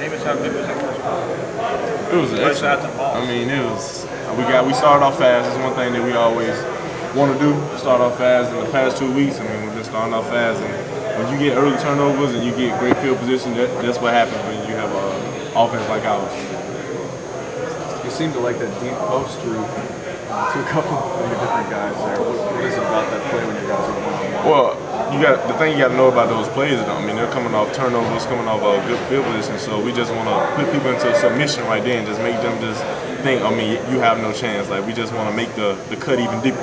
Jameis, how good was that first quarter? It was excellent. I mean, we started off fast. It's one thing that we always want to do, start off fast. In the past 2 weeks, I mean, we've been starting off fast. And when you get early turnovers and you get great field position, that's what happens when you have an offense like ours. You seem to like that deep post to a couple of your different guys there. What is it about that play when you guys are one-on-one? Well, the thing you got to know about those plays, though, I mean, they're coming off turnovers, coming off a good field position, so we just want to put people into submission right there and just make them just think, I mean, you have no chance. Like, we just want to make the cut even deeper.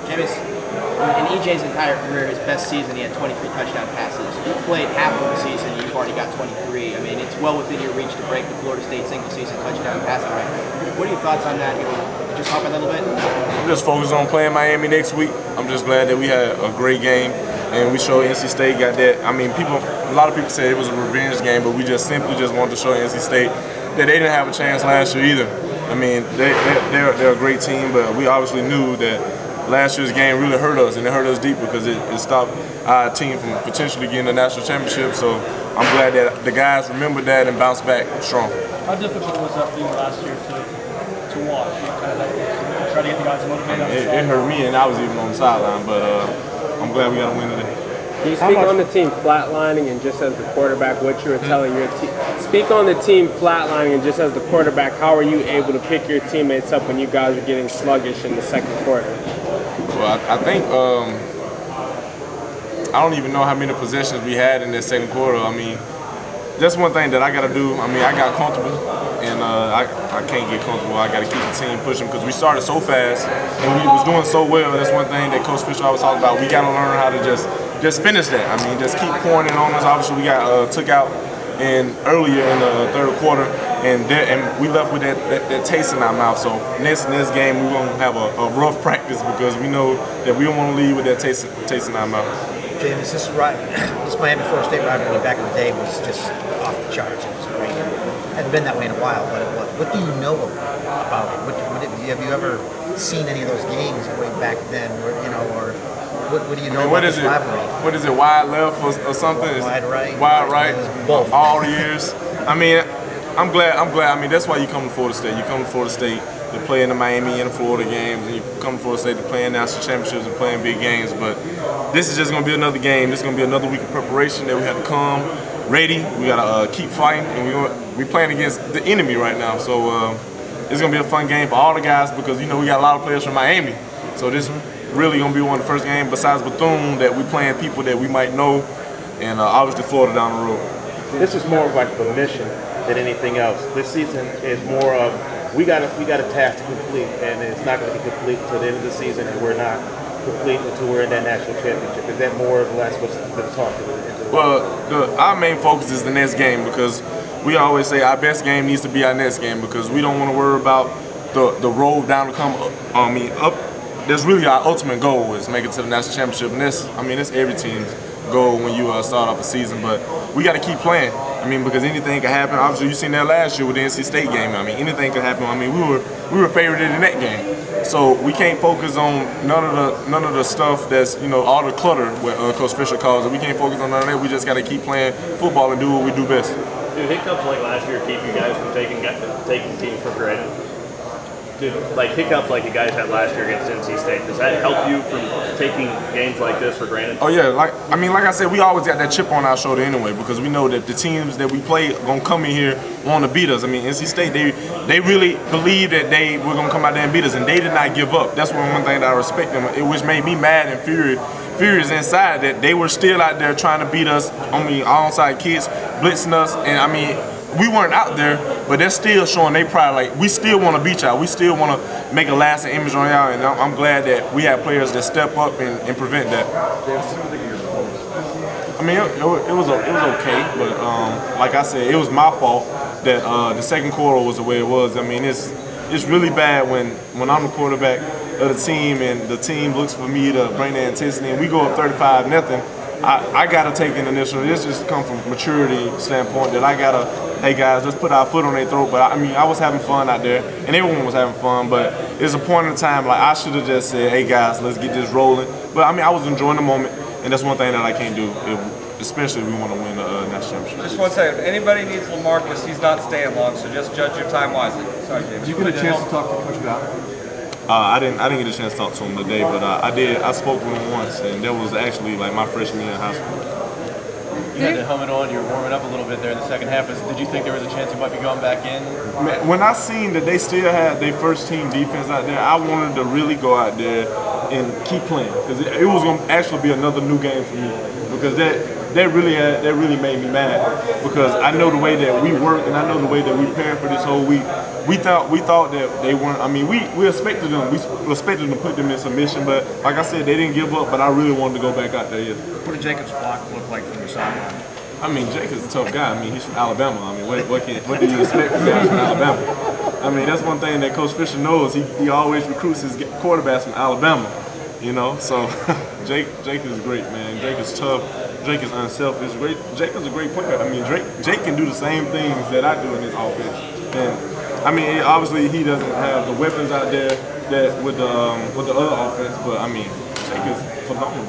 Jameis, in EJ's entire career, his best season, he had 23 touchdown passes. You played half of the season, you've already got 23. I mean, it's well within your reach to break the Florida State single-season touchdown passing record. What are your thoughts on that? Can we just talk a little bit? I'm just focused on playing Miami next week. I'm just glad that we had a great game, and we showed NC State got that. I mean, a lot of people say it was a revenge game, but we just simply wanted to show NC State that they didn't have a chance last year either. I mean, they're a great team, but we obviously knew that last year's game really hurt us, and it hurt us deep because it stopped our team from potentially getting a national championship. So I'm glad that the guys remembered that and bounced back strong. How difficult was that for you last year to watch? You kind of try to get the guys motivated. It hurt me, and I was even on the sideline, but I'm glad we got a win today. Can you speak on the team flatlining and just as the quarterback, what you were telling your team? Speak on the team flatlining and just as the quarterback, how are you able to pick your teammates up when you guys are getting sluggish in the second quarter? Well, I think I don't even know how many possessions we had in that second quarter. I mean, that's one thing that I got to do. I mean, I got comfortable, and I can't get comfortable. I got to keep the team pushing because we started so fast and we was doing so well. That's one thing that Coach Fisher always talked about. We got to learn how to just finish that. I mean, just keep pouring it on us. Obviously, we got took out earlier in the third quarter, and we left with that taste in our mouth. So next game, we're going to have a rough practice because we know that we don't want to leave with that taste in our mouth. Jameis, this Miami Florida State rivalry back in the day was just off the charts. It was great. It hadn't been that way in a while, but what do you know about it? Have you ever seen any of those games way back then, or what do you know about this rivalry? What is it, wide left or something? Wide right. Wide right. Both. All the years. I mean, I'm glad. I mean, that's why you come to Florida State. You come to Florida State to play in the Miami and the Florida games, and you come to Florida State to play in national championships and playing big games. But this is just going to be another game. This is going to be another week of preparation that we have to come ready. We got to keep fighting, and we're playing against the enemy right now. So it's going to be a fun game for all the guys because, we got a lot of players from Miami. So this really going to be one of the first games besides Bethune that we playing people that we might know, and obviously Florida down the road. This is more of like a mission than anything else. This season is more of we got a task to complete, and it's not going to be complete until the end of the season, and we're not complete until we're in that national championship. Is that more or less what's the talk? Well, our main focus is the next game because we always say our best game needs to be our next game because we don't want to worry about the road down to come up. That's really our ultimate goal is make it to the national championship, and that's every team's goal when you start off a season. But we got to keep playing. I mean, because anything can happen. Obviously, you seen that last year with the NC State game. I mean, anything could happen. I mean, we were favored in that game, so we can't focus on none of the stuff that's all the clutter what Coach Fisher calls it. We can't focus on none of that. We just got to keep playing football and do what we do best. Do hiccups like last year keep you guys from taking teams for granted? Like hiccups like you guys had last year against NC State, does that help you from taking games like this for granted? Oh yeah, like I said, we always got that chip on our shoulder anyway because we know that the teams that we play are gonna come in here want to beat us. I mean, NC State they really believe that they were gonna come out there and beat us, and they did not give up. That's one thing that I respect them, which made me mad and furious inside that they were still out there trying to beat us. I mean, onside kids blitzing us, and I mean, we weren't out there, but they're still showing they pride. Like, we still want to beat y'all. We still want to make a lasting image on y'all, and I'm glad that we have players that step up and prevent that. I mean, it was okay, but like I said, it was my fault that the second quarter was the way it was. I mean, it's really bad when I'm the quarterback of the team and the team looks for me to bring the intensity, and we go up 35-0. I gotta take an initiative. This just come from maturity standpoint that I gotta, hey guys, let's put our foot on their throat. But I mean, I was having fun out there, and everyone was having fun. But it's a point in time like I should have just said, hey guys, let's get this rolling. But I mean, I was enjoying the moment, and that's one thing that I can't do. especially if we want to win the national championship. Just one second. If anybody needs LaMarcus, he's not staying long, so just judge your time wisely. Sorry, James. Did you get a chance to talk to Coach Bowden? I didn't get a chance to talk to him today, but I did. I spoke with him once, and that was actually like my freshman year in high school. You had the helmet on, you were warming up a little bit there in the second half. Did you think there was a chance you might be going back in? Man, when I seen that they still had their first team defense out there, I wanted to really go out there and keep playing because it was going to actually be another new game for me because that really made me mad because I know the way that we work and I know the way that we prepared for this whole week. We thought that they weren't. I mean, we expected them. We expected them to put them in submission, but like I said, they didn't give up. But I really wanted to go back out there. Yeah. What did Jacob's block look like from the sideline? I mean, Jake is a tough guy. I mean, he's from Alabama. I mean, what do you expect from guys from Alabama? I mean, that's one thing that Coach Fisher knows. He always recruits his quarterbacks from Alabama. You know, so Jake is great, man. Jake is tough. Jake is unselfish. Jake is a great player. I mean, Jake can do the same things that I do in this offense. And I mean, obviously he doesn't have the weapons out there that with the other offense, but I mean, Jake is phenomenal.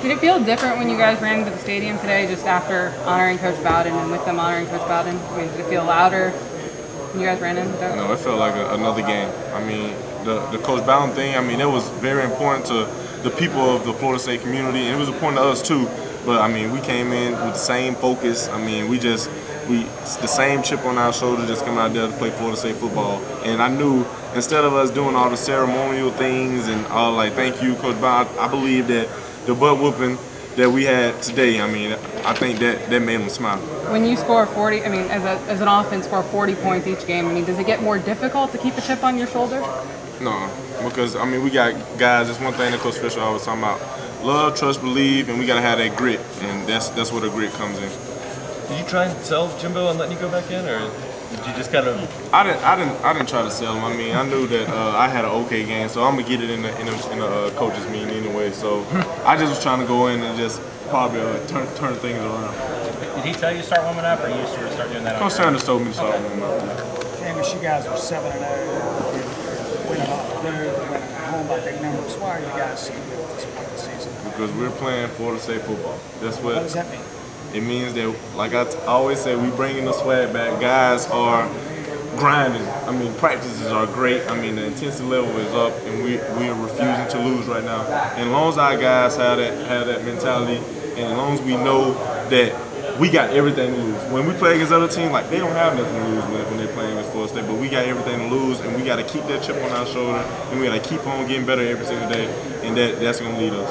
Did it feel different when you guys ran into the stadium today, just after honoring Coach Bowden and with them honoring Coach Bowden? I mean, did it feel louder when you guys ran into that? No, it felt like another game. I mean, the Coach Bowden thing, I mean, it was very important to the people of the Florida State community, and it was important to us too. But I mean, we came in with the same focus. I mean, the same chip on our shoulder, just coming out there to play Florida State football. And I knew instead of us doing all the ceremonial things and all like, thank you, Coach Bowden, I believe that the butt whooping that we had today, I mean, I think that made them smile. When you score 40, I mean, as an offense, score 40 points each game, I mean, does it get more difficult to keep a chip on your shoulder? No, because, I mean, we got guys, that's one thing that Coach Fisher always talking about. Love, trust, believe, and we got to have that grit, and that's where the grit comes in. Did you try and sell Jimbo and letting you go back in, or did you just kind of? I didn't try to sell him. I mean, I knew that I had an okay game, so I'm gonna get it in the coaches meeting anyway. So I just was trying to go in and just probably turn things around. Did he tell you to start warming up, or you sort of start doing that? Coach Sanders told me to start warming up. Jameis, you guys are 7-0, winning off the road, winning at home by big numbers. Why are you guys so good at this point of the season? Because we're playing Florida State football. That's what does that mean? It means that, like I always say, we bringing the swag back. Guys are grinding. I mean, practices are great. I mean, the intensity level is up, and we are refusing to lose right now. And as long as our guys have that mentality, and as long as we know that we got everything to lose. When we play against other teams, like, they don't have nothing to lose when they're playing against Florida State, but we got everything to lose, and we got to keep that chip on our shoulder, and we got to keep on getting better every single day, and that's going to lead us.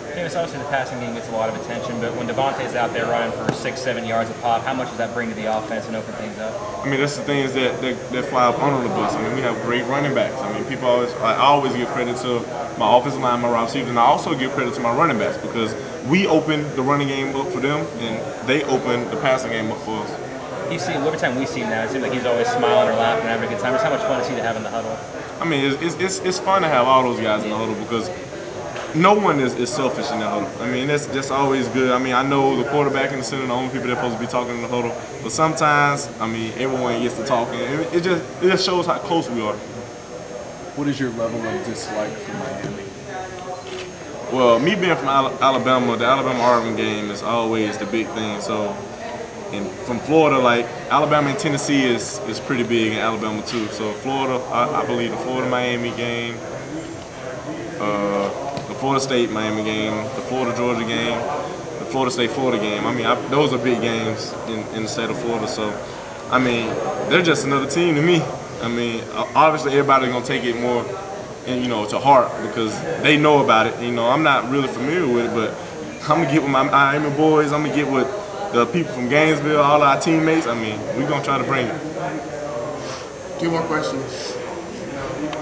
Jameis, obviously the passing game gets a lot of attention, but when Devontae's out there running for 6-7 yards a pop, how much does that bring to the offense and open things up? I mean, that's the things that fly up under the bus. I mean, we have great running backs. I mean, I always give credit to my offensive line, my wide receivers, and I also give credit to my running backs because we open the running game up for them, and they open the passing game up for us. Every time we see him now, it seems like he's always smiling or laughing and having a good time. Just how much fun is he to have in the huddle? I mean, it's fun to have all those guys in the huddle because no one is selfish in the huddle. I mean, that's always good. I mean, I know the quarterback and the center are the only people that are supposed to be talking in the huddle, but sometimes, I mean, everyone gets to talking. It just shows how close we are. What is your level of dislike for Miami? Well, me being from Alabama, the Alabama-Oregon game is always the big thing. So, and from Florida, like Alabama and Tennessee is pretty big, and Alabama too. So Florida, I believe the Florida-Miami game, the Florida State-Miami game, the Florida-Georgia game, the Florida State-Florida game. I mean, those are big games in the state of Florida. So, I mean, they're just another team to me. I mean, obviously everybody's gonna take it more, and to heart because they know about it. I'm not really familiar with it, but I'm gonna get with my Miami boys. I'm gonna get with the people from Gainesville, all our teammates. I mean, we're gonna try to bring it. 2 more questions.